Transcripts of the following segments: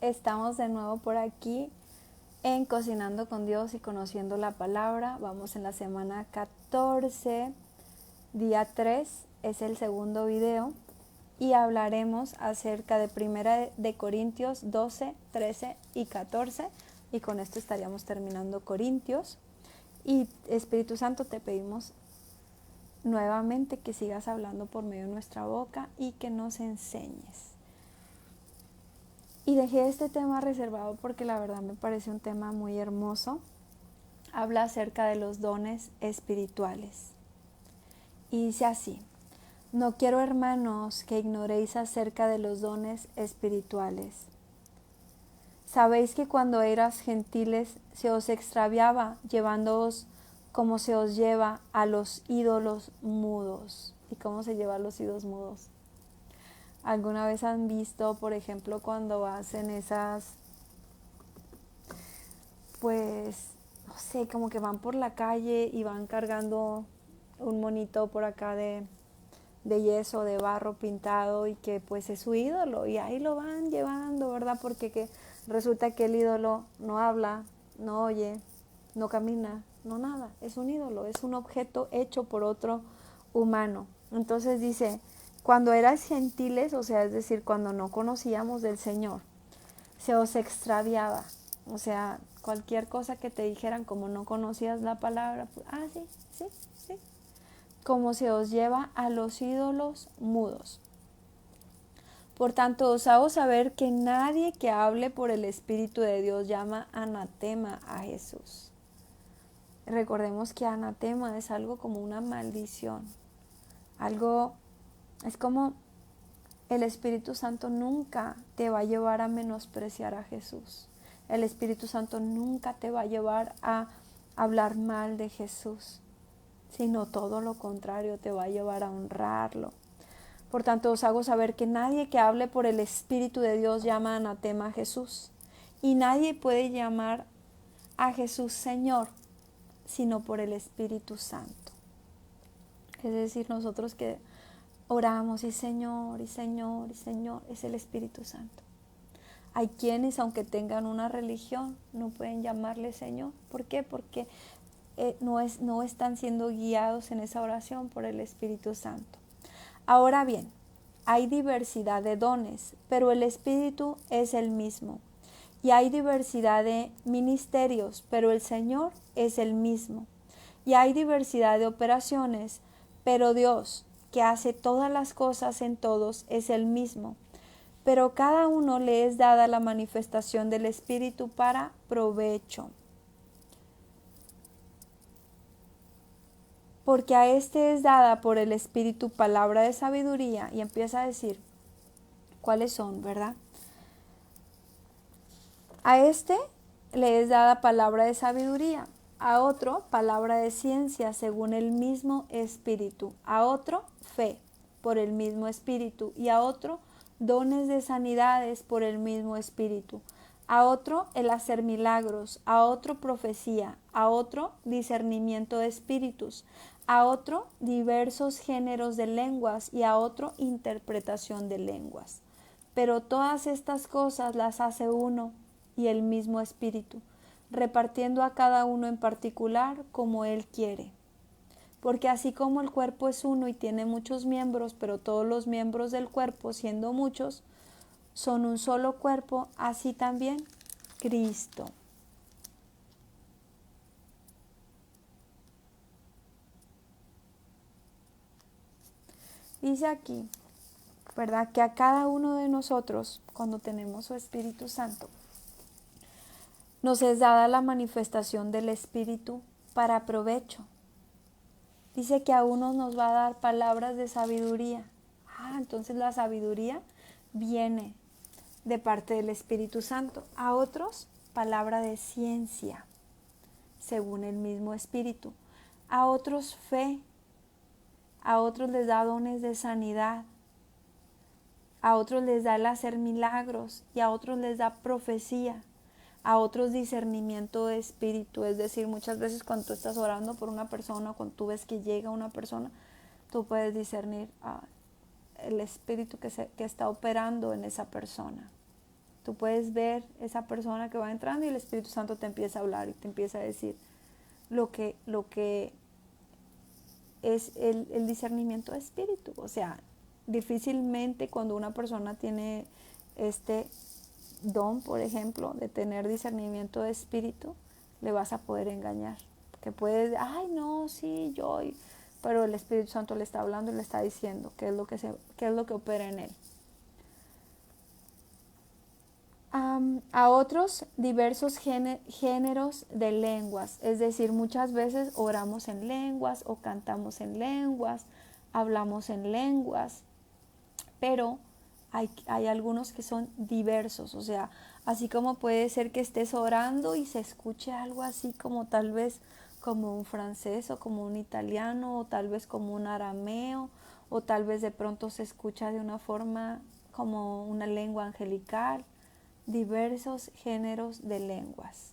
Estamos de nuevo por aquí en Cocinando con Dios y Conociendo la Palabra. Vamos en la semana 14, día 3, es el segundo video y hablaremos acerca de Primera de Corintios 12, 13 y 14 y con esto estaríamos terminando Corintios. Y Espíritu Santo, te pedimos nuevamente que sigas hablando por medio de nuestra boca y que nos enseñes. Y dejé este tema reservado porque la verdad me parece un tema muy hermoso. Habla acerca de los dones espirituales. Y dice así: no quiero, hermanos, que ignoréis acerca de los dones espirituales. Sabéis que cuando eras gentiles se os extraviaba, llevándoos como se os lleva a los ídolos mudos. ¿Y cómo se lleva a los ídolos mudos? ¿Alguna vez han visto, por ejemplo, cuando hacen esas, pues, no sé, como que van por la calle y van cargando un monito por acá de yeso, de barro pintado y que pues es su ídolo y ahí lo van llevando, ¿verdad? Porque resulta que el ídolo no habla, no oye, no camina, no nada, es un ídolo, es un objeto hecho por otro humano. Entonces dice, cuando eras gentiles, o sea, es decir, cuando no conocíamos del Señor, se os extraviaba, o sea, cualquier cosa que te dijeran, como no conocías la palabra, pues, sí, como se os lleva a los ídolos mudos. Por tanto, os hago saber que nadie que hable por el Espíritu de Dios llama anatema a Jesús. Recordemos que anatema es algo como una maldición, algo, es como el Espíritu Santo nunca te va a llevar a menospreciar a Jesús. El Espíritu Santo nunca te va a llevar a hablar mal de Jesús, sino todo lo contrario, te va a llevar a honrarlo. Por tanto, os hago saber que nadie que hable por el Espíritu de Dios llama anatema a Jesús. Y nadie puede llamar a Jesús Señor, sino por el Espíritu Santo. Es decir, nosotros que oramos y Señor, y Señor, y Señor, es el Espíritu Santo. Hay quienes, aunque tengan una religión, no pueden llamarle Señor. ¿Por qué? Porque no están siendo guiados en esa oración por el Espíritu Santo. Ahora bien, hay diversidad de dones, pero el Espíritu es el mismo. Y hay diversidad de ministerios, pero el Señor es el mismo. Y hay diversidad de operaciones, pero Dios, que hace todas las cosas en todos, es el mismo. Pero cada uno le es dada la manifestación del Espíritu para provecho. Porque a este es dada por el Espíritu palabra de sabiduría, y empieza a decir cuáles son, ¿verdad? A este le es dada palabra de sabiduría, a otro palabra de ciencia según el mismo Espíritu, a otro fe por el mismo Espíritu, y a otro dones de sanidades por el mismo Espíritu, a otro el hacer milagros, a otro profecía, a otro discernimiento de espíritus, a otro diversos géneros de lenguas y a otro interpretación de lenguas. Pero todas estas cosas las hace uno y el mismo Espíritu, repartiendo a cada uno en particular como Él quiere. Porque así como el cuerpo es uno y tiene muchos miembros, pero todos los miembros del cuerpo, siendo muchos, son un solo cuerpo, así también Cristo. Dice aquí, ¿verdad? Que a cada uno de nosotros, cuando tenemos su Espíritu Santo, nos es dada la manifestación del Espíritu para provecho. Dice que a unos nos va a dar palabras de sabiduría. Entonces la sabiduría viene de parte del Espíritu Santo. A otros, palabra de ciencia, según el mismo Espíritu. A otros, fe. A otros les da dones de sanidad. A otros les da el hacer milagros y a otros les da profecía. A otros discernimiento de espíritu, es decir, muchas veces cuando tú estás orando por una persona, cuando tú ves que llega una persona, tú puedes discernir el espíritu que está operando en esa persona. Tú puedes ver esa persona que va entrando y el Espíritu Santo te empieza a hablar y te empieza a decir lo que es el discernimiento de espíritu. O sea, difícilmente cuando una persona tiene este don, por ejemplo, de tener discernimiento de espíritu, le vas a poder engañar. Que puedes, ay, no, sí, yo, pero el Espíritu Santo le está hablando y le está diciendo qué es lo que opera en él. A otros diversos géneros de lenguas, es decir, muchas veces oramos en lenguas o cantamos en lenguas, hablamos en lenguas, pero hay algunos que son diversos, o sea, así como puede ser que estés orando y se escuche algo así como tal vez como un francés o como un italiano o tal vez como un arameo o tal vez de pronto se escucha de una forma como una lengua angelical. Diversos géneros de lenguas.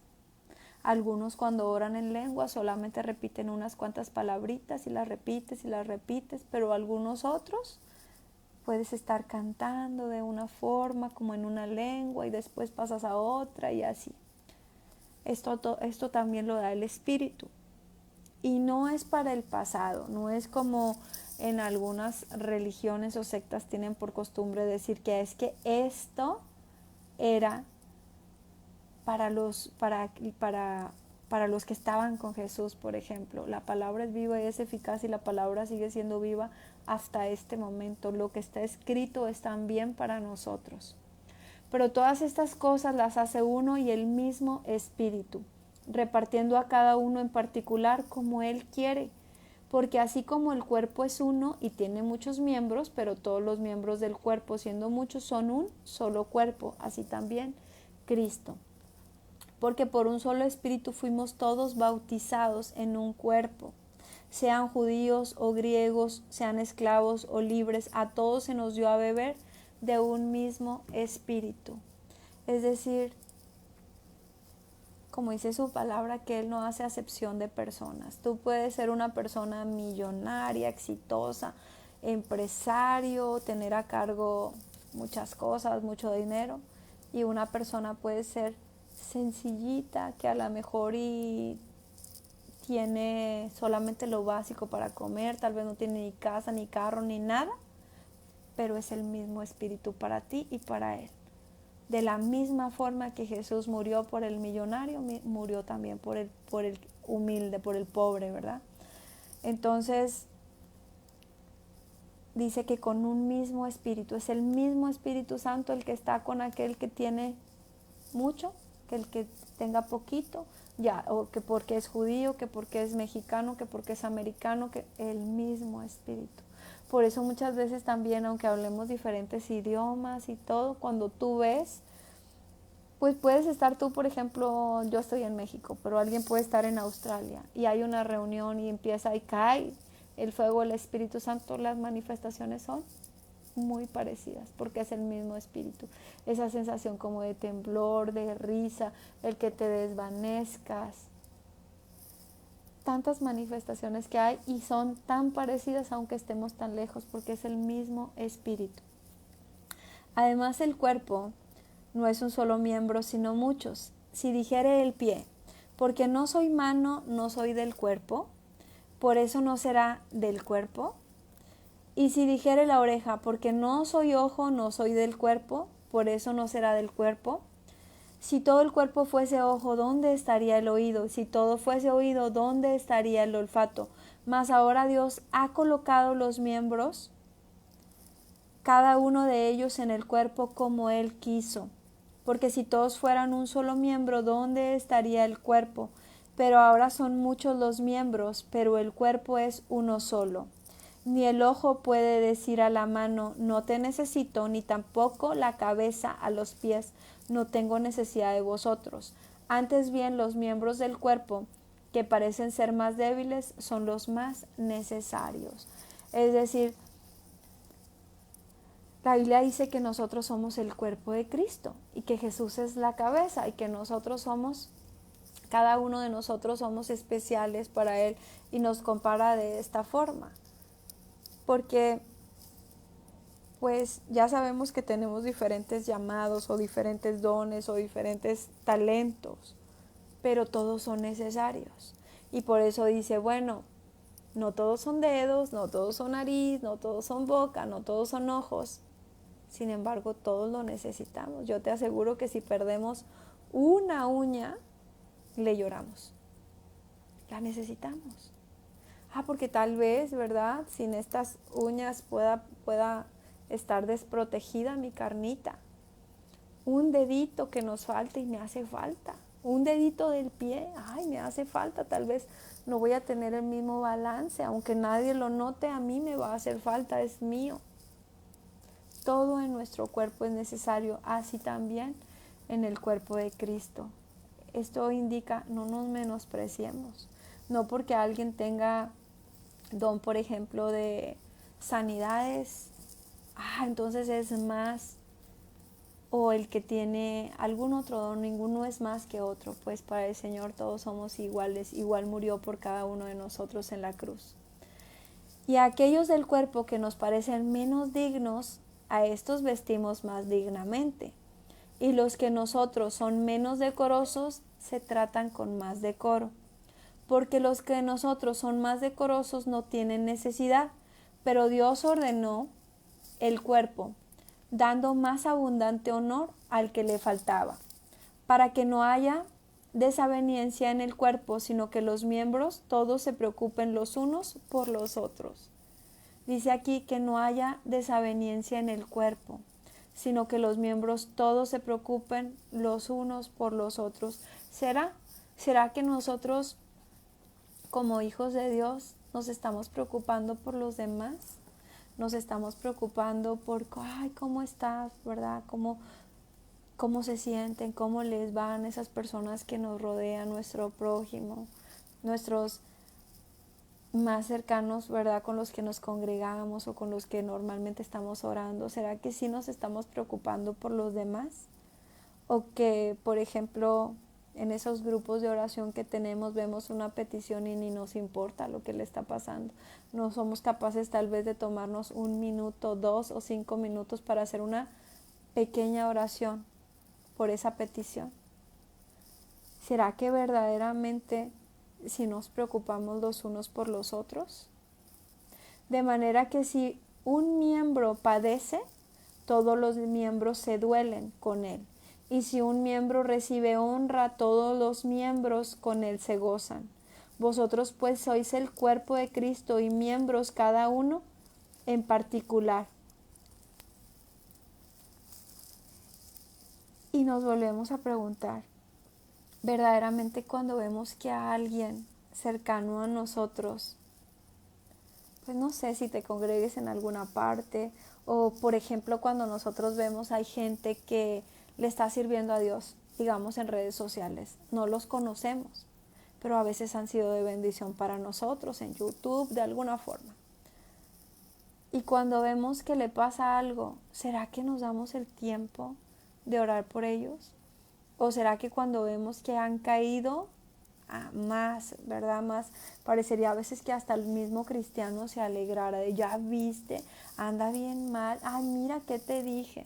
Algunos cuando oran en lengua solamente repiten unas cuantas palabritas y las repites, pero algunos otros puedes estar cantando de una forma como en una lengua y después pasas a otra y así. Esto también lo da el Espíritu. Y no es para el pasado, no es como en algunas religiones o sectas tienen por costumbre decir que es que esto era para los que estaban con Jesús, por ejemplo. La palabra es viva y es eficaz y la palabra sigue siendo viva hasta este momento. Lo que está escrito es también para nosotros. Pero todas estas cosas las hace uno y el mismo Espíritu, repartiendo a cada uno en particular como Él quiere. Porque así como el cuerpo es uno y tiene muchos miembros, pero todos los miembros del cuerpo, siendo muchos, son un solo cuerpo, así también Cristo. Porque por un solo Espíritu fuimos todos bautizados en un cuerpo. Sean judíos o griegos, sean esclavos o libres, a todos se nos dio a beber de un mismo Espíritu. Es decir, como dice su palabra, que Él no hace acepción de personas. Tú puedes ser una persona millonaria, exitosa, empresario, tener a cargo muchas cosas, mucho dinero, y una persona puede ser sencillita, que a lo mejor y tiene solamente lo básico para comer, tal vez no tiene ni casa, ni carro, ni nada, pero es el mismo Espíritu para ti y para él. De la misma forma que Jesús murió por el millonario, murió también por el humilde, por el pobre, ¿verdad? Entonces, dice que con un mismo Espíritu, es el mismo Espíritu Santo el que está con aquel que tiene mucho, que el que tenga poquito, ya, o que porque es judío, que porque es mexicano, que porque es americano, que el mismo Espíritu. Por eso muchas veces también, aunque hablemos diferentes idiomas y todo, cuando tú ves, pues puedes estar tú, por ejemplo, yo estoy en México, pero alguien puede estar en Australia y hay una reunión y empieza y cae el fuego del Espíritu Santo, las manifestaciones son muy parecidas porque es el mismo Espíritu. Esa sensación como de temblor, de risa, el que te desvanezcas. Tantas manifestaciones que hay y son tan parecidas aunque estemos tan lejos porque es el mismo Espíritu. Además, el cuerpo no es un solo miembro, sino muchos. Si dijere el pie, porque no soy mano, no soy del cuerpo, por eso no será del cuerpo. Y si dijere la oreja, porque no soy ojo, no soy del cuerpo, por eso no será del cuerpo. Si todo el cuerpo fuese ojo, ¿dónde estaría el oído? Si todo fuese oído, ¿dónde estaría el olfato? Mas ahora Dios ha colocado los miembros, cada uno de ellos en el cuerpo como Él quiso. Porque si todos fueran un solo miembro, ¿dónde estaría el cuerpo? Pero ahora son muchos los miembros, pero el cuerpo es uno solo. Ni el ojo puede decir a la mano, no te necesito, ni tampoco la cabeza a los pies, no tengo necesidad de vosotros. Antes bien, los miembros del cuerpo, que parecen ser más débiles, son los más necesarios. Es decir, la Biblia dice que nosotros somos el cuerpo de Cristo y que Jesús es la cabeza y que nosotros somos, cada uno de nosotros somos especiales para Él y nos compara de esta forma. Porque pues ya sabemos que tenemos diferentes llamados o diferentes dones o diferentes talentos, pero todos son necesarios. Y por eso dice, bueno, no todos son dedos, no todos son nariz, no todos son boca, no todos son ojos. Sin embargo, todos lo necesitamos. Yo te aseguro que si perdemos una uña, le lloramos. La necesitamos. Porque tal vez, ¿verdad? Sin estas uñas pueda estar desprotegida mi carnita. Un dedito que nos falta y me hace falta. Un dedito del pie, me hace falta. Tal vez no voy a tener el mismo balance. Aunque nadie lo note, a mí me va a hacer falta, es mío. Todo en nuestro cuerpo es necesario, así también en el cuerpo de Cristo. Esto indica, no nos menospreciemos. No porque alguien tenga don, por ejemplo, de sanidades, entonces es más, o el que tiene algún otro don, ninguno es más que otro, pues para el Señor todos somos iguales, igual murió por cada uno de nosotros en la cruz. Y a aquellos del cuerpo que nos parecen menos dignos, a estos vestimos más dignamente. Y los que nosotros son menos decorosos, se tratan con más decoro. Porque los que nosotros son más decorosos no tienen necesidad, pero Dios ordenó el cuerpo, dando más abundante honor al que le faltaba, para que no haya desaveniencia en el cuerpo, sino que los miembros todos se preocupen los unos por los otros. Dice aquí que no haya desaveniencia en el cuerpo, sino que los miembros todos se preocupen los unos por los otros. ¿Será que nosotros, como hijos de Dios, nos estamos preocupando por los demás? Nos estamos preocupando por, ¿cómo estás? ¿Verdad? ¿Cómo se sienten? ¿Cómo les van esas personas que nos rodean, nuestro prójimo, nuestros más cercanos, ¿verdad? Con los que nos congregamos o con los que normalmente estamos orando. ¿Será que sí nos estamos preocupando por los demás? O que, por ejemplo, en esos grupos de oración que tenemos vemos una petición y ni nos importa lo que le está pasando. No somos capaces tal vez de tomarnos 1 minuto, 2 o 5 minutos para hacer una pequeña oración por esa petición. ¿Será que verdaderamente si nos preocupamos los unos por los otros? De manera que si un miembro padece, todos los miembros se duelen con él. Y si un miembro recibe honra, todos los miembros con él se gozan. Vosotros pues sois el cuerpo de Cristo y miembros cada uno en particular. Y nos volvemos a preguntar, verdaderamente cuando vemos que a alguien cercano a nosotros, pues no sé si te congregues en alguna parte, o por ejemplo cuando nosotros vemos hay gente que le está sirviendo a Dios, digamos en redes sociales, no los conocemos, pero a veces han sido de bendición para nosotros, en YouTube, de alguna forma. Y cuando vemos que le pasa algo, ¿será que nos damos el tiempo de orar por ellos? ¿O será que cuando vemos que han caído, más, ¿verdad? Más parecería a veces que hasta el mismo cristiano se alegrara de, ya viste, anda bien mal, mira qué te dije.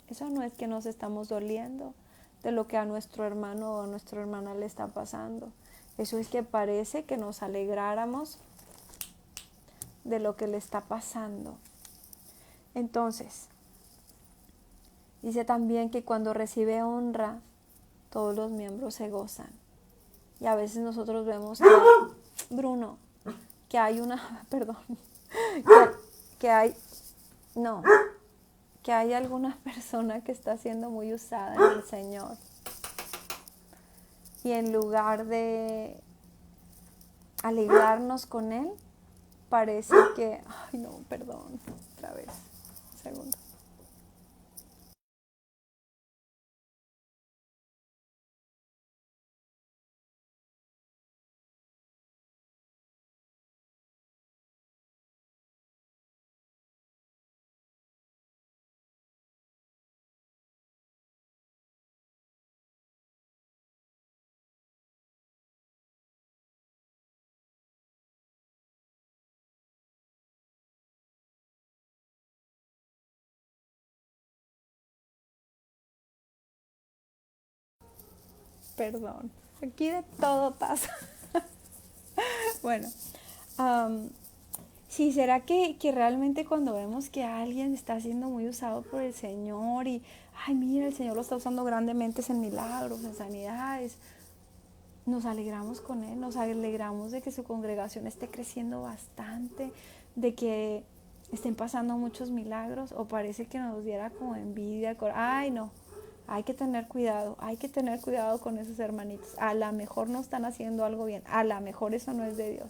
Eso no es que nos estamos doliendo de lo que a nuestro hermano o a nuestra hermana le está pasando. Eso es que parece que nos alegráramos de lo que le está pasando. Entonces, dice también que cuando recibe honra, todos los miembros se gozan. Y a veces nosotros vemos que, Bruno, que hay una, perdón, que hay, no, que hay alguna persona que está siendo muy usada en el Señor. Y en lugar de alegrarnos con Él, parece que, perdón, otra vez, un segundo. Perdón, aquí de todo pasa. Bueno, sí, ¿será que realmente cuando vemos que alguien está siendo muy usado por el Señor y, ay, mira, el Señor lo está usando grandemente en milagros, en sanidades, nos alegramos con Él, nos alegramos de que su congregación esté creciendo bastante, de que estén pasando muchos milagros, o parece que nos diera como envidia, ay, no, hay que tener cuidado con esos hermanitos, a lo mejor no están haciendo algo bien, a lo mejor eso no es de Dios.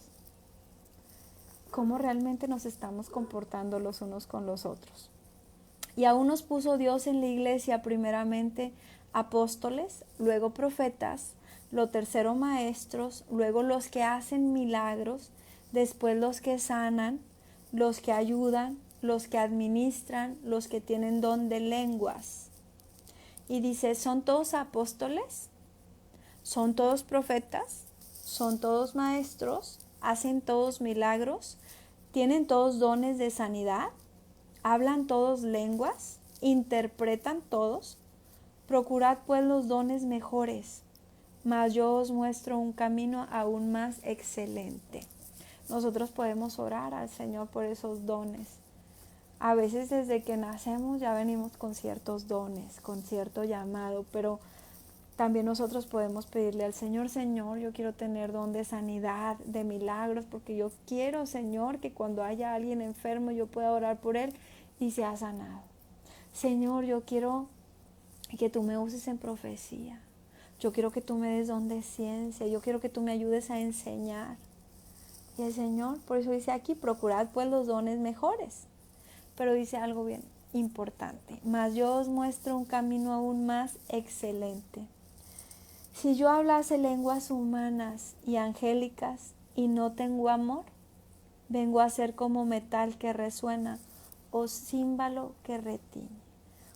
¿Cómo realmente nos estamos comportando los unos con los otros? Y aún nos puso Dios en la iglesia primeramente apóstoles, luego profetas, lo tercero maestros, luego los que hacen milagros, después los que sanan, los que ayudan, los que administran, los que tienen don de lenguas. Y dice, ¿son todos apóstoles? ¿Son todos profetas? ¿Son todos maestros? ¿Hacen todos milagros? ¿Tienen todos dones de sanidad? ¿Hablan todos lenguas? ¿Interpretan todos? Procurad pues los dones mejores, mas yo os muestro un camino aún más excelente. Nosotros podemos orar al Señor por esos dones. A veces desde que nacemos ya venimos con ciertos dones, con cierto llamado, pero también nosotros podemos pedirle al Señor, Señor, yo quiero tener don de sanidad, de milagros, porque yo quiero, Señor, que cuando haya alguien enfermo yo pueda orar por él y sea sanado. Señor, yo quiero que tú me uses en profecía. Yo quiero que tú me des don de ciencia. Yo quiero que tú me ayudes a enseñar. Y el Señor, por eso dice aquí, procurad pues los dones mejores. Pero dice algo bien importante. Mas yo os muestro un camino aún más excelente. Si yo hablase lenguas humanas y angélicas y no tengo amor, vengo a ser como metal que resuena o címbalo que retiñe.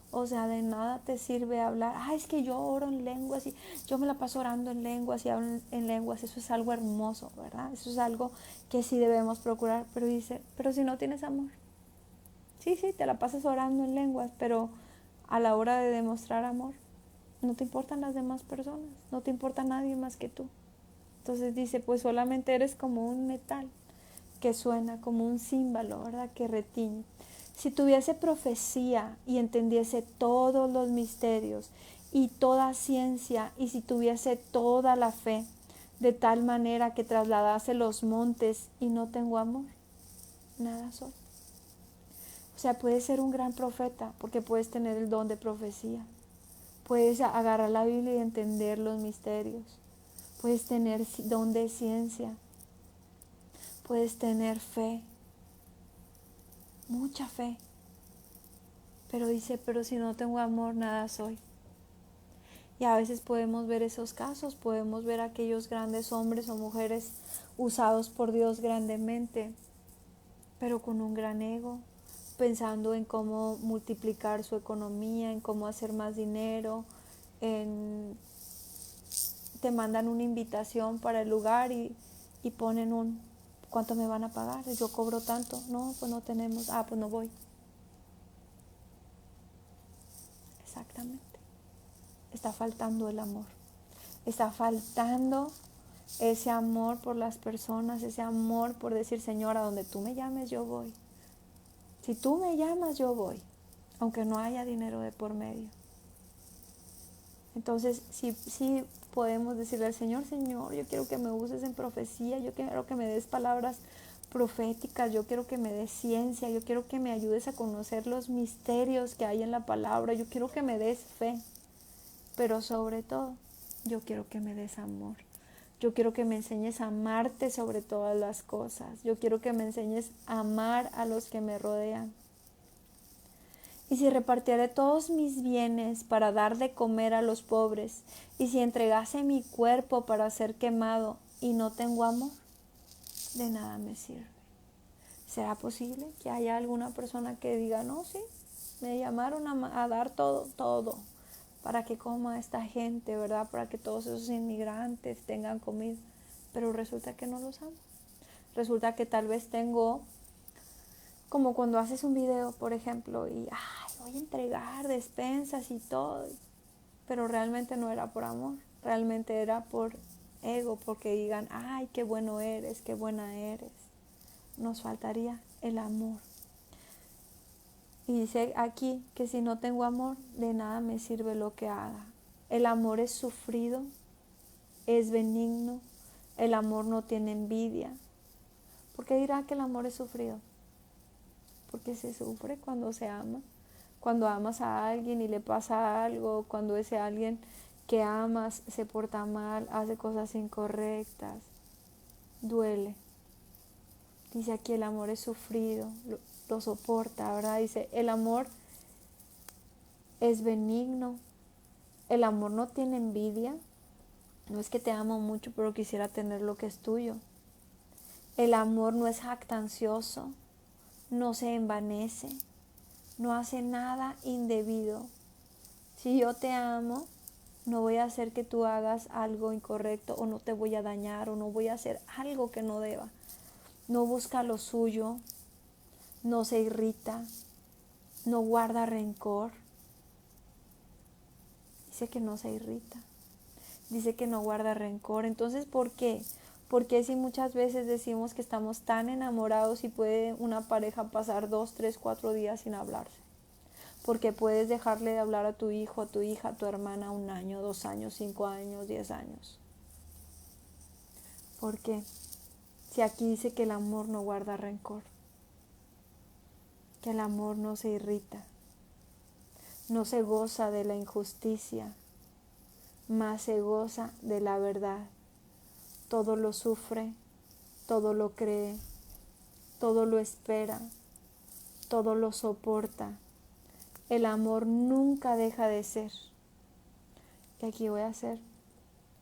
O sea, de nada te sirve hablar, es que yo oro en lenguas y yo me la paso orando en lenguas y hablo en lenguas. Eso es algo hermoso, ¿verdad? Eso es algo que sí debemos procurar. Pero dice, pero si no tienes amor. Sí, te la pasas orando en lenguas, pero a la hora de demostrar amor, no te importan las demás personas, no te importa nadie más que tú. Entonces dice, pues solamente eres como un metal que suena, como un címbalo, ¿verdad? Que retiñe. Si tuviese profecía y entendiese todos los misterios y toda ciencia, y si tuviese toda la fe, de tal manera que trasladase los montes y no tengo amor, nada soy. O sea, puedes ser un gran profeta porque puedes tener el don de profecía. Puedes agarrar la Biblia y entender los misterios. Puedes tener don de ciencia. Puedes tener fe. Mucha fe. Pero dice, pero si no tengo amor, nada soy. Y a veces podemos ver esos casos, podemos ver aquellos grandes hombres o mujeres usados por Dios grandemente, pero con un gran ego, pensando en cómo multiplicar su economía, en cómo hacer más dinero, te mandan una invitación para el lugar y ponen ¿cuánto me van a pagar? Yo cobro tanto. No, pues no tenemos. Pues no voy. Exactamente. Está faltando el amor. Está faltando ese amor por las personas, ese amor por decir, Señor, a donde tú me llames, yo voy. Si tú me llamas, yo voy, aunque no haya dinero de por medio. Entonces, sí podemos decirle al Señor, Señor, yo quiero que me uses en profecía, yo quiero que me des palabras proféticas, yo quiero que me des ciencia, yo quiero que me ayudes a conocer los misterios que hay en la palabra, yo quiero que me des fe, pero sobre todo, yo quiero que me des amor. Yo quiero que me enseñes a amarte sobre todas las cosas. Yo quiero que me enseñes a amar a los que me rodean. Y si repartiere todos mis bienes para dar de comer a los pobres, y si entregase mi cuerpo para ser quemado y no tengo amor, de nada me sirve. ¿Será posible que haya alguna persona que diga, no, sí, me llamaron a dar todo, para que coma esta gente, ¿verdad? Para que todos esos inmigrantes tengan comida, pero resulta que no los amo. Resulta que tal vez tengo, como cuando haces un video, por ejemplo, y voy a entregar despensas y todo, pero realmente no era por amor, realmente era por ego, porque digan, ay, qué bueno eres, qué buena eres. Nos faltaría el amor. Y dice aquí que si no tengo amor, de nada me sirve lo que haga. El amor es sufrido, es benigno, el amor no tiene envidia. ¿Por qué dirá que el amor es sufrido? Porque se sufre cuando se ama. Cuando amas a alguien y le pasa algo, cuando ese alguien que amas se porta mal, hace cosas incorrectas, duele. Dice aquí el amor es sufrido, lo soporta, ¿verdad? Dice el amor es benigno, el amor no tiene envidia, no es que te amo mucho pero quisiera tener lo que es tuyo. El amor no es jactancioso, no se envanece, no hace nada indebido. Si yo te amo, no voy a hacer que tú hagas algo incorrecto o no te voy a dañar o no voy a hacer algo que no deba. No busca lo suyo, no se irrita, no guarda rencor. Dice que no se irrita, dice que no guarda rencor. Entonces, ¿por qué? Porque si muchas veces decimos que estamos tan enamorados y puede una pareja pasar 2, 3, 4 días sin hablarse? Porque puedes dejarle de hablar a tu hijo, a tu hija, a tu hermana 1 año, 2 años, 5 años, 10 años. ¿Por qué? Si aquí dice que el amor no guarda rencor, que el amor no se irrita, no se goza de la injusticia, más se goza de la verdad. Todo lo sufre, todo lo cree, todo lo espera, todo lo soporta. El amor nunca deja de ser. Y aquí voy a hacer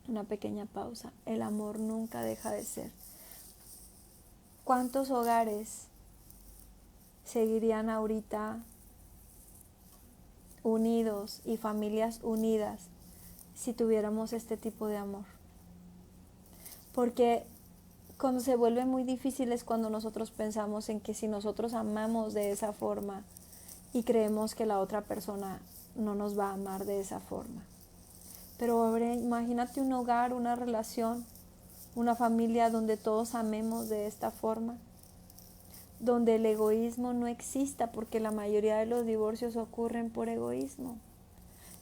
una pequeña pausa. El amor nunca deja de ser. ¿Cuántos hogares seguirían ahorita unidos y familias unidas si tuviéramos este tipo de amor? Porque cuando se vuelve muy difícil es cuando nosotros pensamos en que si nosotros amamos de esa forma y creemos que la otra persona no nos va a amar de esa forma. Pero ahora imagínate un hogar, una relación, una familia donde todos amemos de esta forma, donde el egoísmo no exista, porque la mayoría de los divorcios ocurren por egoísmo.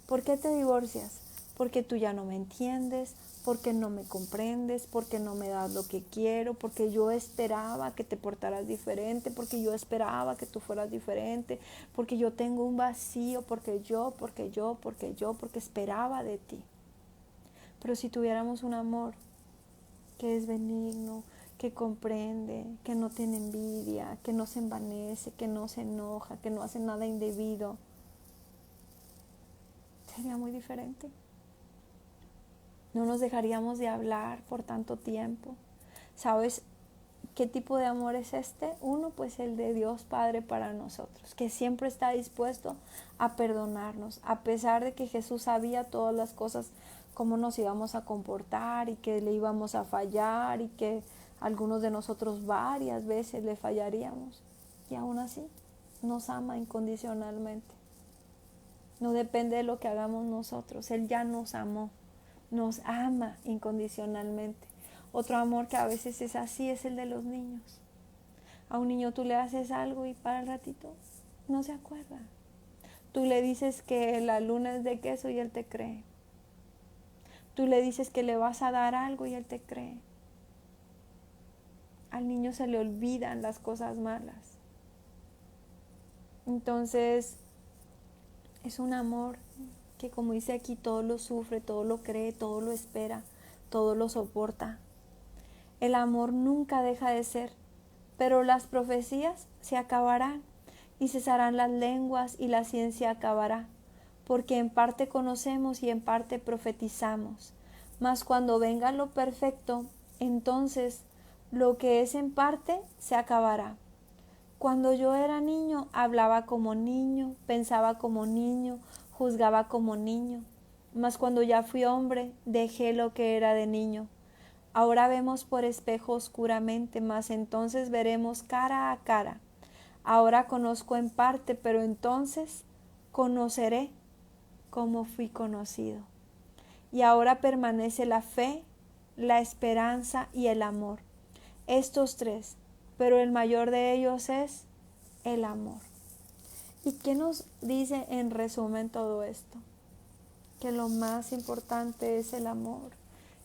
¿Por qué te divorcias? Porque tú ya no me entiendes, porque no me comprendes, porque no me das lo que quiero, porque yo esperaba que te portaras diferente, porque yo esperaba que tú fueras diferente, porque yo tengo un vacío, porque esperaba de ti. Pero si tuviéramos un amor que es benigno, que comprende, que no tiene envidia, que no se envanece, que no se enoja, que no hace nada indebido, sería muy diferente. No nos dejaríamos de hablar por tanto tiempo. ¿Sabes qué tipo de amor es este? Uno, pues el de Dios Padre para nosotros, que siempre está dispuesto a perdonarnos, a pesar de que Jesús sabía todas las cosas, cómo nos íbamos a comportar y que le íbamos a fallar y que algunos de nosotros varias veces le fallaríamos. Y aún así nos ama incondicionalmente. No depende de lo que hagamos nosotros. Él ya nos amó, nos ama incondicionalmente. Otro amor que a veces es así es el de los niños. A un niño tú le haces algo y para el ratito no se acuerda. Tú le dices que la luna es de queso y él te cree. Tú le dices que le vas a dar algo y él te cree. Al niño se le olvidan las cosas malas. Entonces, es un amor que, como dice aquí, todo lo sufre, todo lo cree, todo lo espera, todo lo soporta. El amor nunca deja de ser, pero las profecías se acabarán y cesarán las lenguas y la ciencia acabará, porque en parte conocemos y en parte profetizamos. Mas cuando venga lo perfecto, entonces lo que es en parte se acabará. Cuando yo era niño, hablaba como niño, pensaba como niño, juzgaba como niño. Mas cuando ya fui hombre, dejé lo que era de niño. Ahora vemos por espejo oscuramente, mas entonces veremos cara a cara. Ahora conozco en parte, pero entonces conoceré como fui conocido. y ahora permanece la fe, la esperanza y el amor. Estos tres, pero el mayor de ellos es el amor. ¿Y qué nos dice en resumen todo esto? Que lo más importante es el amor,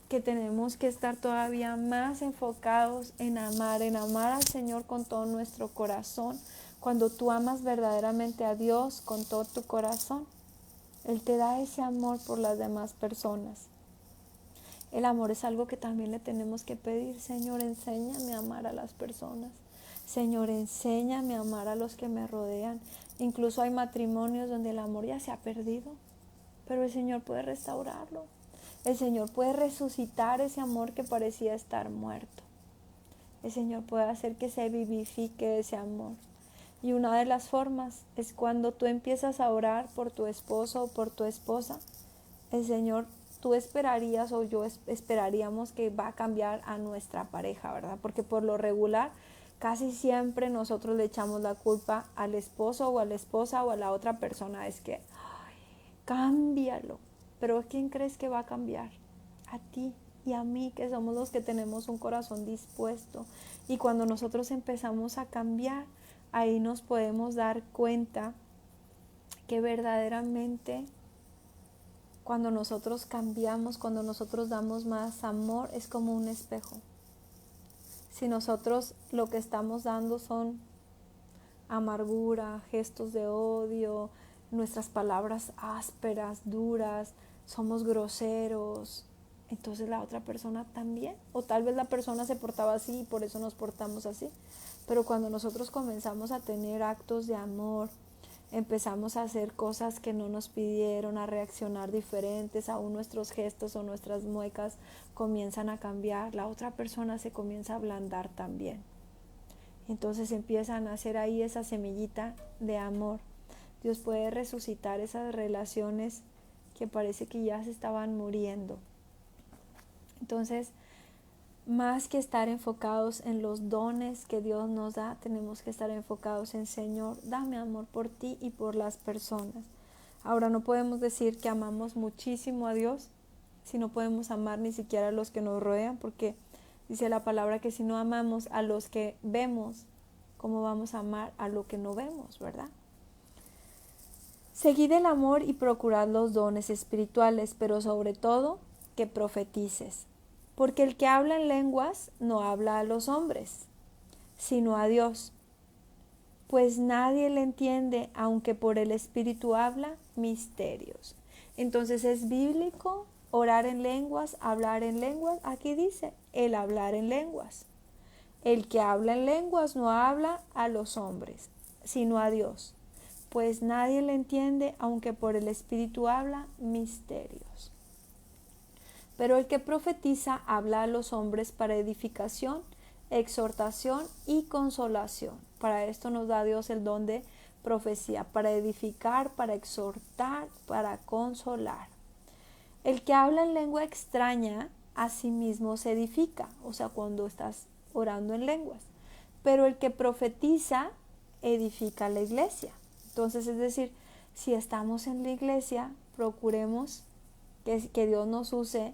que tenemos que estar todavía más enfocados en amar al Señor con todo nuestro corazón. Cuando tú amas verdaderamente a Dios con todo tu corazón, Él te da ese amor por las demás personas. El amor es algo que también le tenemos que pedir. Señor, enséñame a amar a las personas. Señor, enséñame a amar a los que me rodean. Incluso hay matrimonios donde el amor ya se ha perdido, pero el Señor puede restaurarlo. El Señor puede resucitar ese amor que parecía estar muerto. El Señor puede hacer que se vivifique ese amor. Y una de las formas es cuando tú empiezas a orar por tu esposo o por tu esposa. El Señor, tú esperarías o yo esperaríamos que va a cambiar a nuestra pareja, ¿verdad? Porque por lo regular casi siempre nosotros le echamos la culpa al esposo o a la esposa o a la otra persona. Es que, cámbialo. Pero ¿quién crees que va a cambiar? A ti y a mí, que somos los que tenemos un corazón dispuesto. Y cuando nosotros empezamos a cambiar, ahí nos podemos dar cuenta que verdaderamente cuando nosotros cambiamos, cuando nosotros damos más amor, es como un espejo. Si nosotros lo que estamos dando son amargura, gestos de odio, nuestras palabras ásperas, duras, somos groseros, entonces la otra persona también, o tal vez la persona se portaba así y por eso nos portamos así. Pero cuando nosotros comenzamos a tener actos de amor, empezamos a hacer cosas que no nos pidieron, a reaccionar diferentes, aún nuestros gestos o nuestras muecas comienzan a cambiar, la otra persona se comienza a ablandar también. Entonces empiezan a hacer ahí esa semillita de amor. Dios puede resucitar esas relaciones que parece que ya se estaban muriendo. Entonces, más que estar enfocados en los dones que Dios nos da, tenemos que estar enfocados en: Señor, dame amor por ti y por las personas. Ahora, no podemos decir que amamos muchísimo a Dios si no podemos amar ni siquiera a los que nos rodean, porque dice la palabra que si no amamos a los que vemos, ¿cómo vamos a amar a lo que no vemos, verdad? Seguid el amor y procurad los dones espirituales, pero sobre todo que profetices. Porque el que habla en lenguas no habla a los hombres, sino a Dios. Pues nadie le entiende, aunque por el Espíritu habla misterios. Entonces es bíblico orar en lenguas, hablar en lenguas. Aquí dice el hablar en lenguas. El que habla en lenguas no habla a los hombres, sino a Dios. Pues nadie le entiende, aunque por el Espíritu habla misterios. Pero el que profetiza habla a los hombres para edificación, exhortación y consolación. Para esto nos da Dios el don de profecía, para edificar, para exhortar, para consolar. El que habla en lengua extraña, a sí mismo se edifica, o sea, cuando estás orando en lenguas. Pero el que profetiza, edifica la iglesia. Entonces, es decir, si estamos en la iglesia, procuremos que Dios nos use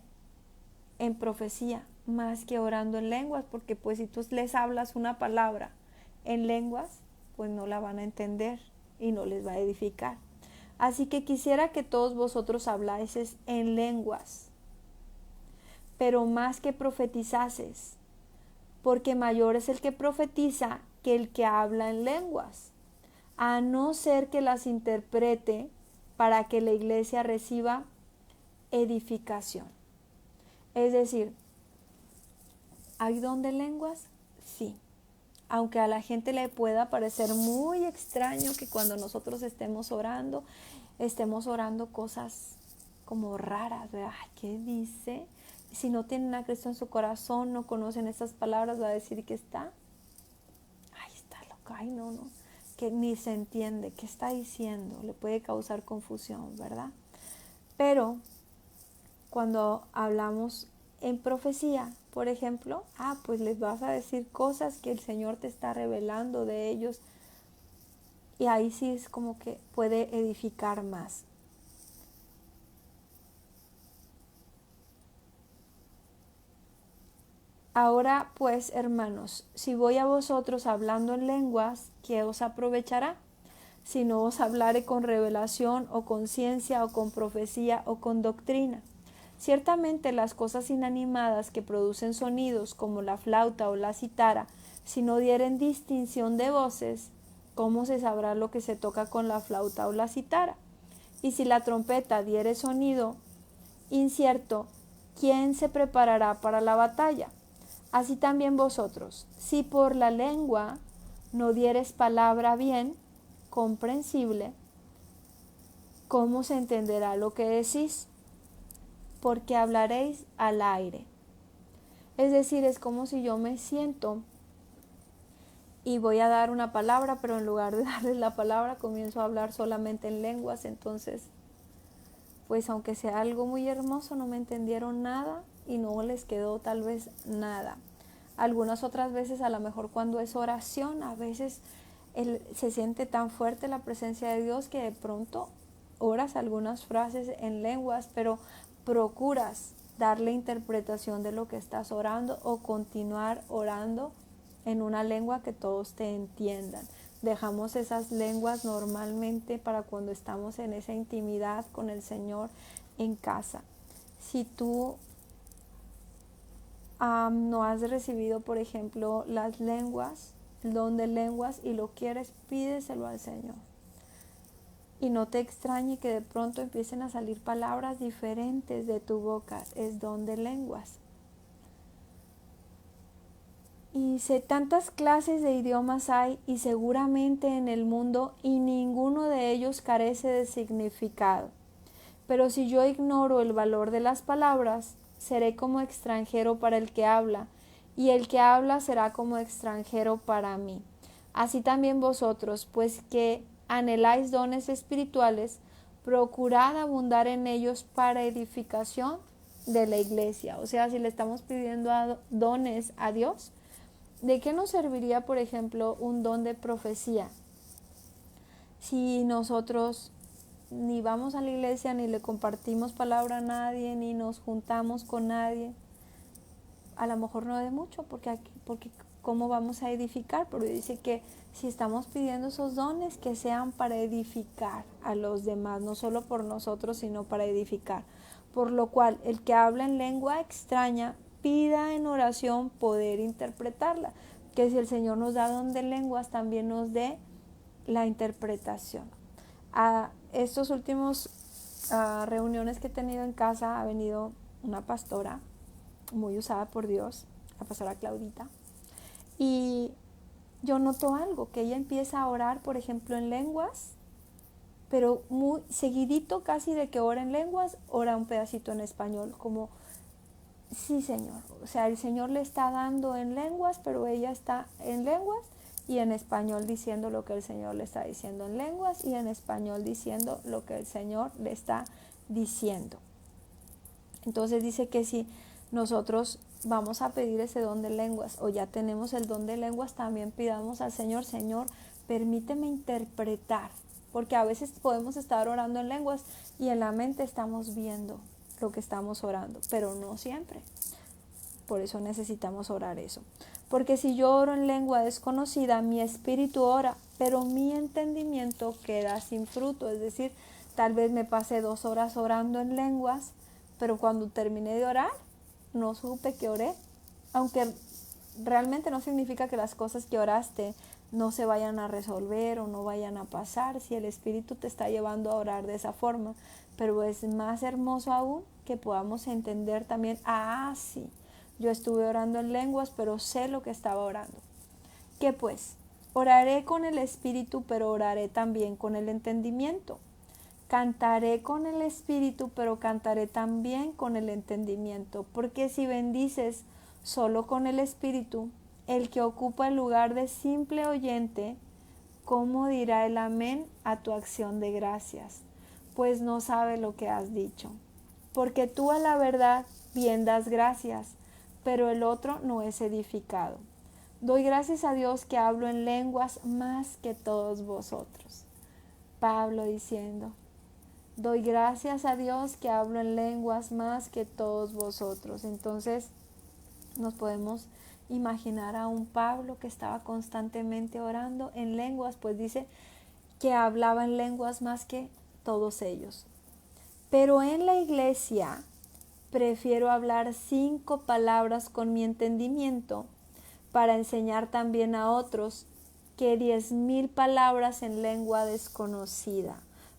en profecía, más que orando en lenguas, porque pues si tú les hablas una palabra en lenguas, pues no la van a entender y no les va a edificar. Así que quisiera que todos vosotros hablaseis en lenguas, pero más que profetizases, porque mayor es el que profetiza que el que habla en lenguas, a no ser que las interprete para que la iglesia reciba edificación. Es decir, ¿hay don de lenguas? Sí. Aunque a la gente le pueda parecer muy extraño que cuando nosotros estemos orando cosas como raras, ¿verdad? ¿Qué dice? Si no tienen a Cristo en su corazón, no conocen estas palabras, va a decir que está loca, no, que ni se entiende, ¿qué está diciendo? Le puede causar confusión, ¿verdad? Pero cuando hablamos en profecía, por ejemplo, pues les vas a decir cosas que el Señor te está revelando de ellos, y ahí sí es como que puede edificar más. Ahora pues, hermanos, si voy a vosotros hablando en lenguas, ¿qué os aprovechará? Si no os hablare con revelación o con ciencia o con profecía o con doctrina. Ciertamente las cosas inanimadas que producen sonidos como la flauta o la citara, si no dieren distinción de voces, ¿cómo se sabrá lo que se toca con la flauta o la citara? Y si la trompeta diere sonido incierto, ¿quién se preparará para la batalla? Así también vosotros, si por la lengua no dieres palabra bien, comprensible, ¿cómo se entenderá lo que decís? Porque hablaréis al aire. Es decir, es como si yo me siento y voy a dar una palabra, pero en lugar de darles la palabra comienzo a hablar solamente en lenguas. Entonces, pues aunque sea algo muy hermoso, no me entendieron nada y no les quedó tal vez nada. Algunas otras veces, a lo mejor cuando es oración, a veces se siente tan fuerte la presencia de Dios que de pronto oras algunas frases en lenguas, pero procuras darle interpretación de lo que estás orando o continuar orando en una lengua que todos te entiendan. Dejamos esas lenguas normalmente para cuando estamos en esa intimidad con el Señor en casa. Si tú no has recibido, por ejemplo, las lenguas, el don de lenguas y lo quieres, pídeselo al Señor. Y no te extrañe que de pronto empiecen a salir palabras diferentes de tu boca, es don de lenguas. Y sé, tantas clases de idiomas hay y seguramente en el mundo y ninguno de ellos carece de significado. Pero si yo ignoro el valor de las palabras, seré como extranjero para el que habla, y el que habla será como extranjero para mí. Así también vosotros, pues que anheláis dones espirituales, procurad abundar en ellos para edificación de la iglesia. O sea, si le estamos pidiendo dones a Dios, ¿de qué nos serviría, por ejemplo, un don de profecía? Si nosotros ni vamos a la iglesia, ni le compartimos palabra a nadie, ni nos juntamos con nadie, a lo mejor no de mucho, porque ¿cómo vamos a edificar? Pero dice que si estamos pidiendo esos dones, que sean para edificar a los demás, no solo por nosotros, sino para edificar. Por lo cual, el que habla en lengua extraña, pida en oración poder interpretarla. Que si el Señor nos da don de lenguas, también nos dé la interpretación. A estos últimos reuniones que he tenido en casa ha venido una pastora muy usada por Dios, la pastora Claudita, y yo noto algo, que ella empieza a orar, por ejemplo, en lenguas, pero muy seguidito casi de que ora en lenguas, ora un pedacito en español, como, sí Señor, o sea, el Señor le está dando en lenguas, pero ella está en lenguas y en español diciendo lo que el Señor le está diciendo en lenguas y en español diciendo lo que el Señor le está diciendo. Entonces dice que si nosotros vamos a pedir ese don de lenguas o ya tenemos el don de lenguas, también pidamos al Señor, Señor, permíteme interpretar, porque a veces podemos estar orando en lenguas y en la mente estamos viendo lo que estamos orando, pero no siempre. Por eso necesitamos orar eso. Porque si yo oro en lengua desconocida, mi espíritu ora, pero mi entendimiento queda sin fruto. Es decir, tal vez me pasé 2 horas orando en lenguas, pero cuando terminé de orar, no supe que oré. Aunque realmente no significa que las cosas que oraste no se vayan a resolver o no vayan a pasar, si el Espíritu te está llevando a orar de esa forma. Pero es más hermoso aún que podamos entender también, sí, yo estuve orando en lenguas, pero sé lo que estaba orando. ¿Qué pues? Oraré con el Espíritu, pero oraré también con el entendimiento. Cantaré con el Espíritu, pero cantaré también con el entendimiento. Porque si bendices solo con el Espíritu, el que ocupa el lugar de simple oyente, ¿cómo dirá el amén a tu acción de gracias? Pues no sabe lo que has dicho. Porque tú a la verdad bien das gracias, pero el otro no es edificado. Doy gracias a Dios que hablo en lenguas más que todos vosotros. Pablo diciendo, doy gracias a Dios que hablo en lenguas más que todos vosotros. Entonces, Nos podemos imaginar a un Pablo que estaba constantemente orando en lenguas, pues dice que hablaba en lenguas más que todos ellos. Pero en la iglesia prefiero hablar 5 palabras con mi entendimiento para enseñar también a otros que 10,000 palabras en lengua desconocida.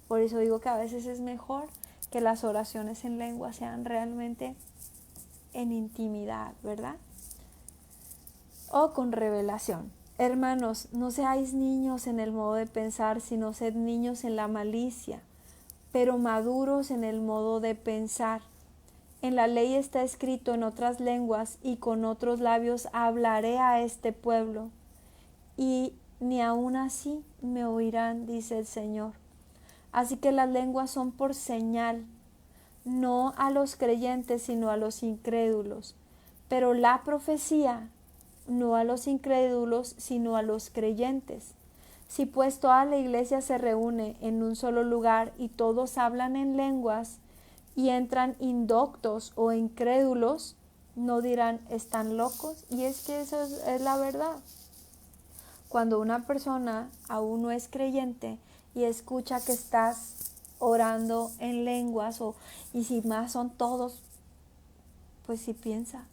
Por eso digo que a veces es mejor que las oraciones en lengua sean realmente en intimidad, ¿verdad? O con revelación. Hermanos, no seáis niños en el modo de pensar, sino sed niños en la malicia, pero maduros en el modo de pensar. En la ley está escrito en otras lenguas y con otros labios hablaré a este pueblo, y ni aun así me oirán, dice el Señor. Así que las lenguas son por señal, no a los creyentes, sino a los incrédulos. Pero la profecía, no a los incrédulos, sino a los creyentes. Si pues toda la iglesia se reúne en un solo lugar y todos hablan en lenguas, y entran indoctos o incrédulos, no dirán, ¿están locos? Y es que eso es la verdad. Cuando una persona aún no es creyente y escucha que estás orando en lenguas, y si más son todos, pues si piensa,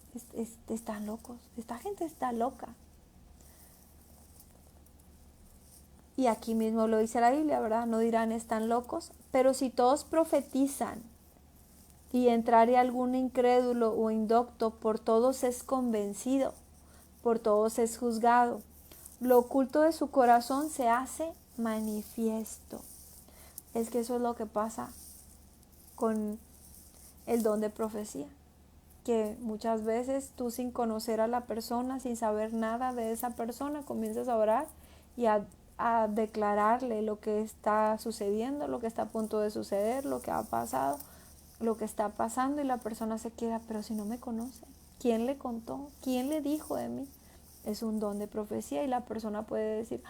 están locos, esta gente está loca. Y aquí mismo lo dice la Biblia, ¿verdad? No dirán, están locos, pero si todos profetizan y entrare algún incrédulo o indocto, por todos es convencido, por todos es juzgado. Lo oculto de su corazón se hace manifiesto. Es que eso es lo que pasa con el don de profecía, que muchas veces tú, sin conocer a la persona, sin saber nada de esa persona, comienzas a orar y a declararle lo que está sucediendo, lo que está a punto de suceder, lo que ha pasado, lo que está pasando, y la persona se queda, pero si no me conoce, ¿quién le contó? ¿Quién le dijo de mí? Es un don de profecía y la persona puede decir,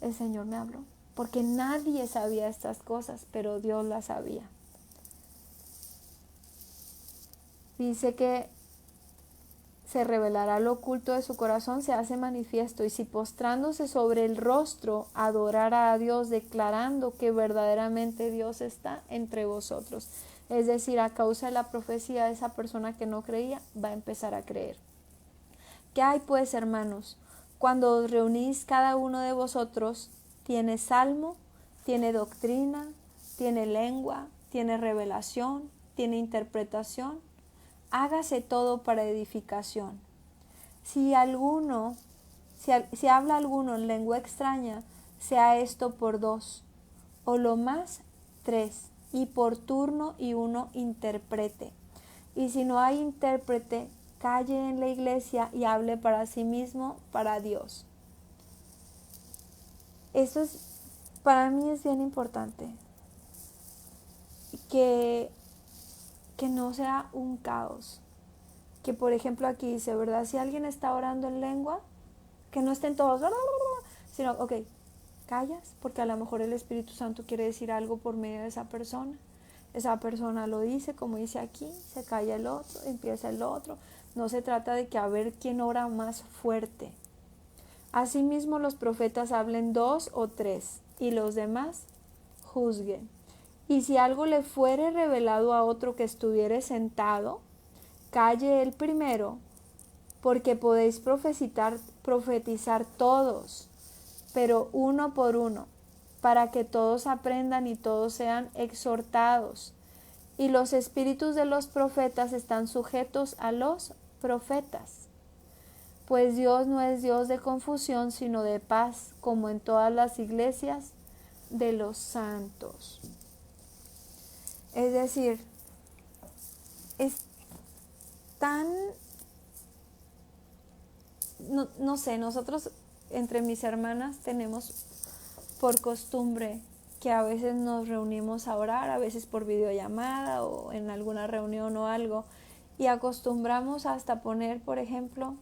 el Señor me habló, porque nadie sabía estas cosas, pero Dios las sabía. Dice que se revelará lo oculto de su corazón, se hace manifiesto, y si postrándose sobre el rostro adorara a Dios, declarando que verdaderamente Dios está entre vosotros. Es decir, a causa de la profecía, esa persona que no creía va a empezar a creer. ¿Qué hay pues, hermanos? Cuando os reunís, cada uno de vosotros tiene salmo, tiene doctrina, tiene lengua, tiene revelación, tiene interpretación. Hágase todo para edificación. Si habla alguno en lengua extraña, sea esto por 2, o lo más 3, y por turno y uno interprete. Y si no hay intérprete, calle en la iglesia y hable para sí mismo, para Dios. Esto para mí es bien importante, que no sea un caos. Que por ejemplo aquí dice, ¿verdad? Si alguien está orando en lengua, que no estén todos, sino, ok, callas, porque a lo mejor el Espíritu Santo quiere decir algo por medio de esa persona. Esa persona lo dice, como dice aquí, se calla el otro, empieza el otro. No se trata de que a ver quién ora más fuerte. Asimismo, los profetas hablen 2 o 3, y los demás juzguen. Y si algo le fuere revelado a otro que estuviere sentado, calle el primero, porque podéis profetizar todos, pero uno por uno, para que todos aprendan y todos sean exhortados. Y los espíritus de los profetas están sujetos a los profetas. Pues Dios no es Dios de confusión, sino de paz, como en todas las iglesias de los santos. Es decir, es tan, no sé, nosotros entre mis hermanas tenemos por costumbre que a veces nos reunimos a orar, a veces por videollamada o en alguna reunión o algo, y acostumbramos hasta poner, por ejemplo,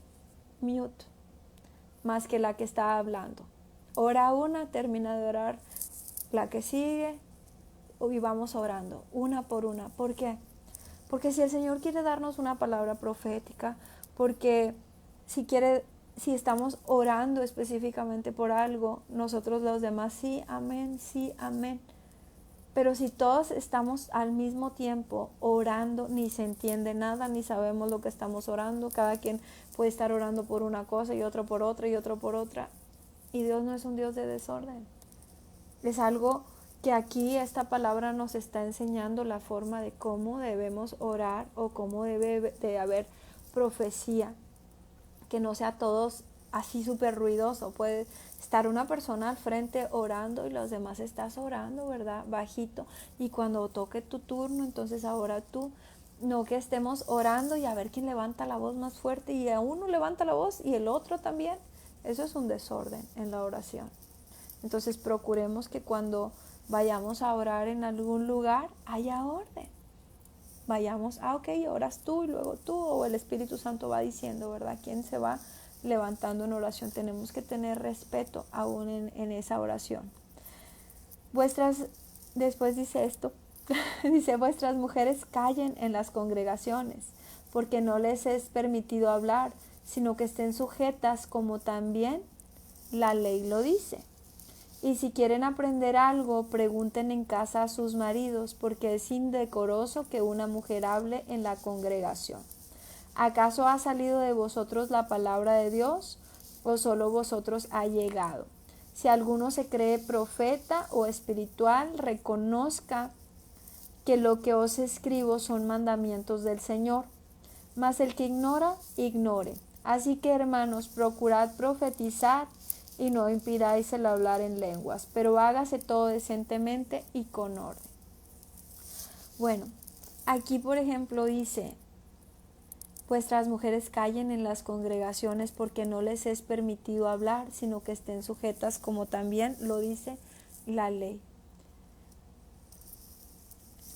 mute, más que la que está hablando. Ora una, termina de orar la que sigue, y vamos orando una por una. ¿Por qué? Porque si el Señor quiere darnos una palabra profética, porque si estamos orando específicamente por algo, nosotros los demás sí, amén, sí, amén. Pero si todos estamos al mismo tiempo orando, ni se entiende nada, ni sabemos lo que estamos orando, cada quien puede estar orando por una cosa y otro por otra y otro por otra. Y Dios no es un Dios de desorden. Es algo que aquí esta palabra nos está enseñando la forma de cómo debemos orar o cómo debe de haber profecía. Que no sea todos así súper ruidoso. Puede estar una persona al frente orando y los demás estás orando, ¿verdad? Bajito. Y cuando toque tu turno, entonces ahora tú. No que estemos orando y a ver quién levanta la voz más fuerte y a uno levanta la voz y el otro también. Eso es un desorden en la oración. Entonces procuremos que cuando vayamos a orar en algún lugar haya orden. Vayamos, ok, oras tú y luego tú, o el Espíritu Santo va diciendo, ¿verdad? ¿Quién se va levantando en oración? Tenemos que tener respeto aún en esa oración. Después dice esto, dice, vuestras mujeres callen en las congregaciones, porque no les es permitido hablar, sino que estén sujetas como también la ley lo dice. Y si quieren aprender algo, pregunten en casa a sus maridos, porque es indecoroso que una mujer hable en la congregación. ¿Acaso ha salido de vosotros la palabra de Dios, o solo vosotros ha llegado? Si alguno se cree profeta o espiritual, reconozca que lo que os escribo son mandamientos del Señor. Mas el que ignora, ignore. Así que, hermanos, procurad profetizar y no impidáis el hablar en lenguas, pero hágase todo decentemente y con orden. Bueno, aquí por ejemplo dice, vuestras mujeres callen en las congregaciones porque no les es permitido hablar, sino que estén sujetas como también lo dice la ley.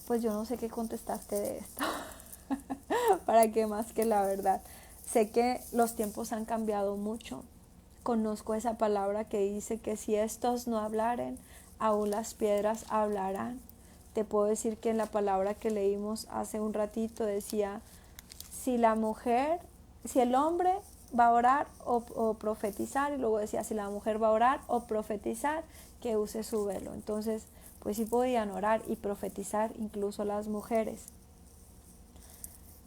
Pues yo no sé qué contestarte de esto, para qué más que la verdad. Sé que los tiempos han cambiado mucho. Conozco esa palabra que dice que si estos no hablaren, aún las piedras hablarán. Te puedo decir que en la palabra que leímos hace un ratito decía, si el hombre va a orar o profetizar, y luego decía, si la mujer va a orar o profetizar, que use su velo. Entonces, pues sí podían orar y profetizar incluso las mujeres.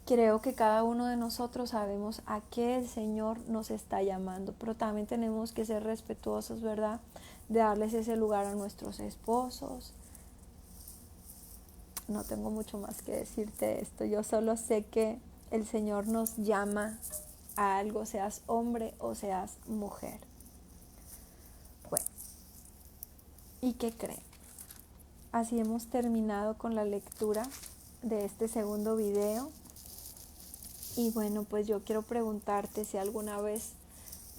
Creo que cada uno de nosotros sabemos a qué el Señor nos está llamando, pero también tenemos que ser respetuosos, ¿verdad? De darles ese lugar a nuestros esposos. No tengo mucho más que decirte de esto. Yo solo sé que el Señor nos llama a algo, seas hombre o seas mujer. Bueno, ¿y qué creen? Así hemos terminado con la lectura de este segundo video. Y bueno, pues yo quiero preguntarte si alguna vez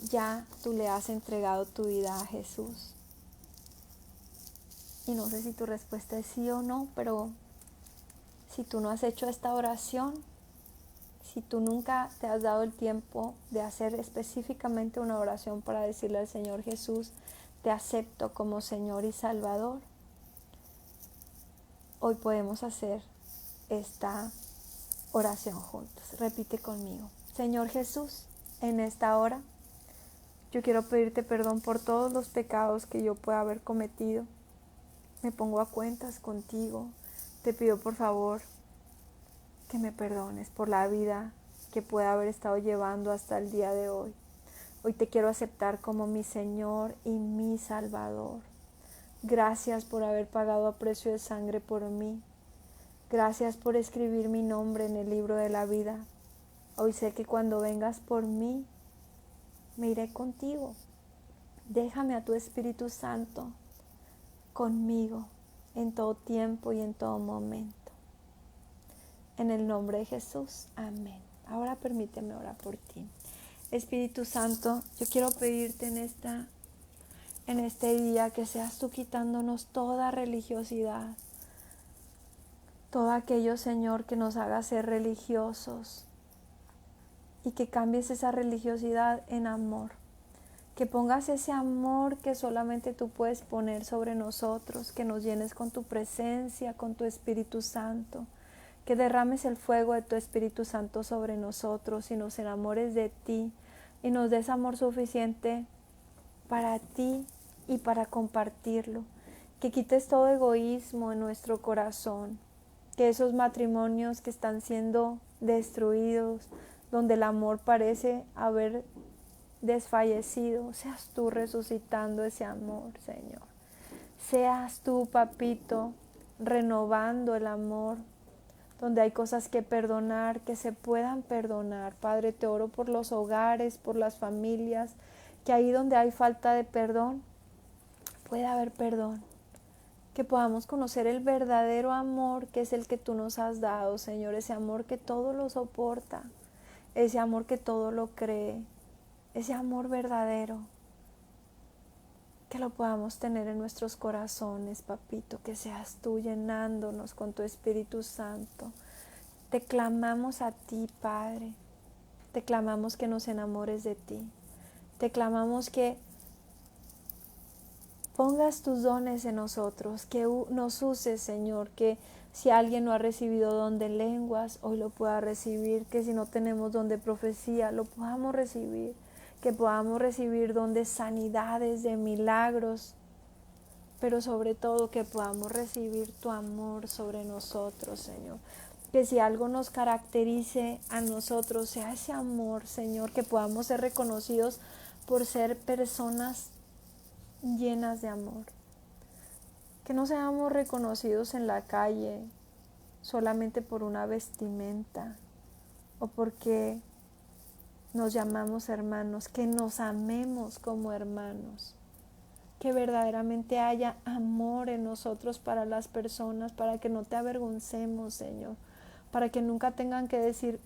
ya tú le has entregado tu vida a Jesús. Y no sé si tu respuesta es sí o no, pero si tú no has hecho esta oración, si tú nunca te has dado el tiempo de hacer específicamente una oración para decirle al Señor Jesús, te acepto como Señor y Salvador, hoy podemos hacer esta oración juntos. Repite conmigo. Señor Jesús, en esta hora yo quiero pedirte perdón por todos los pecados que yo pueda haber cometido. Me pongo a cuentas contigo. Te pido por favor que me perdones por la vida que pueda haber estado llevando hasta el día de hoy. Hoy te quiero aceptar como mi Señor y mi Salvador. Gracias por haber pagado a precio de sangre por mí. Gracias por escribir mi nombre en el libro de la vida. Hoy sé que cuando vengas por mí, me iré contigo. Déjame a tu Espíritu Santo conmigo en todo tiempo y en todo momento. En el nombre de Jesús, amén. Ahora permíteme orar por ti. Espíritu Santo, yo quiero pedirte en este día que seas tú quitándonos toda religiosidad, todo aquello, Señor, que nos haga ser religiosos, y que cambies esa religiosidad en amor, que pongas ese amor que solamente tú puedes poner sobre nosotros, que nos llenes con tu presencia, con tu Espíritu Santo, que derrames el fuego de tu Espíritu Santo sobre nosotros y nos enamores de ti y nos des amor suficiente para ti y para compartirlo. Que quites todo egoísmo en nuestro corazón, que esos matrimonios que están siendo destruidos, donde el amor parece haber desfallecido, seas tú resucitando ese amor, Señor. Seas tú, papito, renovando el amor, donde hay cosas que perdonar, que se puedan perdonar. Padre, te oro por los hogares, por las familias, que ahí donde hay falta de perdón, pueda haber perdón. Que podamos conocer el verdadero amor que es el que tú nos has dado, Señor, ese amor que todo lo soporta, ese amor que todo lo cree, ese amor verdadero, que lo podamos tener en nuestros corazones, papito, que seas tú llenándonos con tu Espíritu Santo. Te clamamos a ti, Padre, te clamamos que nos enamores de ti, te clamamos que pongas tus dones en nosotros, que nos uses, Señor, que si alguien no ha recibido don de lenguas, hoy lo pueda recibir, que si no tenemos don de profecía, lo podamos recibir, que podamos recibir don de sanidades, de milagros, pero sobre todo que podamos recibir tu amor sobre nosotros, Señor. Que si algo nos caracterice a nosotros, sea ese amor, Señor, que podamos ser reconocidos por ser personas llenas de amor. Que no seamos reconocidos en la calle solamente por una vestimenta o porque nos llamamos hermanos, que nos amemos como hermanos, que verdaderamente haya amor en nosotros para las personas, para que no te avergoncemos, Señor, para que nunca tengan que decir,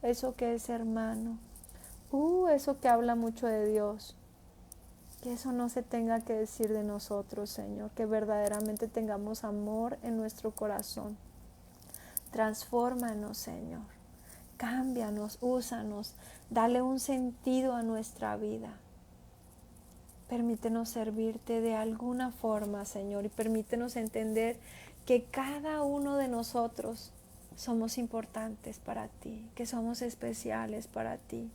eso que es hermano, eso que habla mucho de Dios. Que eso no se tenga que decir de nosotros, Señor, que verdaderamente tengamos amor en nuestro corazón. Transfórmanos, Señor, cámbianos, úsanos, dale un sentido a nuestra vida. Permítenos servirte de alguna forma, Señor, y permítenos entender que cada uno de nosotros somos importantes para ti, que somos especiales para ti,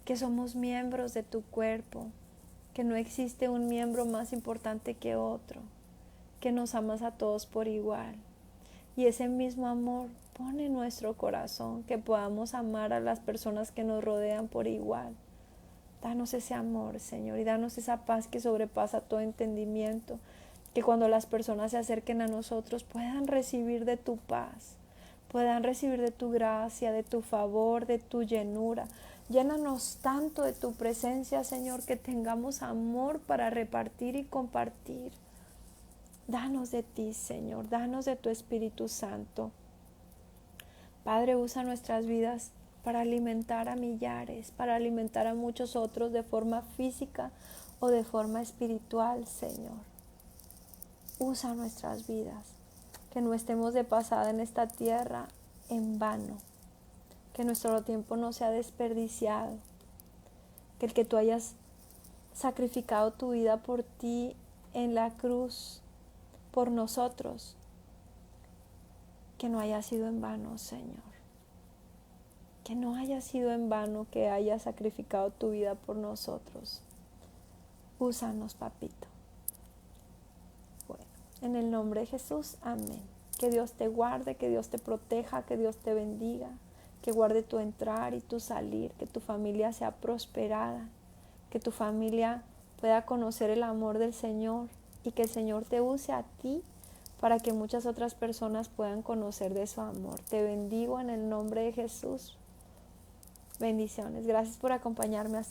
que somos miembros de tu cuerpo, que no existe un miembro más importante que otro, que nos amas a todos por igual. Y ese mismo amor pone en nuestro corazón, que podamos amar a las personas que nos rodean por igual. Danos ese amor, Señor, y danos esa paz que sobrepasa todo entendimiento, que cuando las personas se acerquen a nosotros puedan recibir de tu paz, puedan recibir de tu gracia, de tu favor, de tu llenura. Llénanos tanto de tu presencia, Señor, que tengamos amor para repartir y compartir. Danos de ti, Señor, danos de tu Espíritu Santo. Padre, usa nuestras vidas para alimentar a millares, para alimentar a muchos otros de forma física o de forma espiritual, Señor. Usa nuestras vidas, que no estemos de pasada en esta tierra en vano. Que nuestro tiempo no sea desperdiciado, que el que tú hayas sacrificado tu vida por ti en la cruz, por nosotros, que no haya sido en vano, Señor. Que no haya sido en vano que hayas sacrificado tu vida por nosotros. Úsanos, papito. Bueno, en el nombre de Jesús, amén. Que Dios te guarde, que Dios te proteja, que Dios te bendiga. Que guarde tu entrar y tu salir, que tu familia sea prosperada, que tu familia pueda conocer el amor del Señor y que el Señor te use a ti para que muchas otras personas puedan conocer de su amor. Te bendigo en el nombre de Jesús. Bendiciones. Gracias por acompañarme hasta